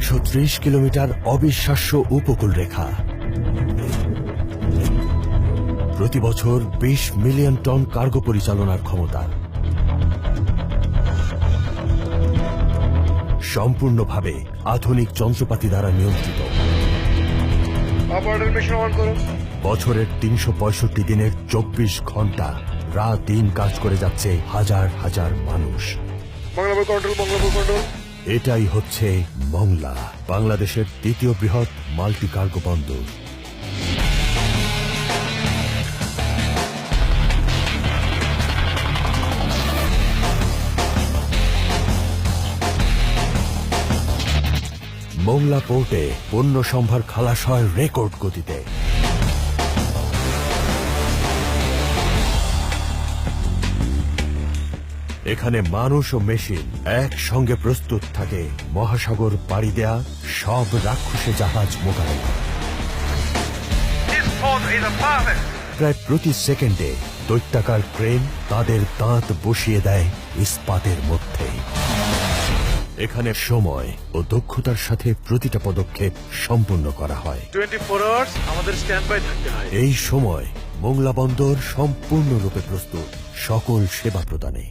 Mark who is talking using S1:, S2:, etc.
S1: 130 kilometre অবিশ্বাস্য উপকূল রেখা, প্রতি বছর 20 মিলিয়ন টন কার্গো পরিচালনার ক্ষমতা, সম্পূর্ণভাবে আধুনিক যন্ত্রপাতি দ্বারা নিয়ন্ত্রিত। বছরের 365 দিনের 24 ঘন্টা রাত দিন কাজ করে যাচ্ছে হাজার হাজার মানুষ। এটাই হচ্ছে মংলা, বাংলাদেশের দ্বিতীয় বৃহৎ মাল্টি কার্গো বন্দর। মোংলা পোর্টে পণ্য সম্ভার খালাস হয় রেকর্ড গতিতে। এখানে মানুষ ও মেশিন একসঙ্গে প্রস্তুত থাকে মহাসাগর পাড়ি দেয়া সব রাক্ষসে জাহাজ মোকাবেলা। প্রায় প্রতি সেকেন্ডে দৈত্যাকার ক্রেন তাদের দাঁত বসিয়ে দেয় ইস্পাতের মধ্যে। এখানে সময় ও দক্ষতার সাথে প্রতিটা পদক্ষেপ সম্পূর্ণ করা হয়।
S2: 24 আওয়ার্স আমাদের স্ট্যান্ড বাই থাকতে হয়।
S1: এই সময় মোংলা বন্দর সম্পূর্ণরূপে প্রস্তুত সকল সেবা প্রদানে।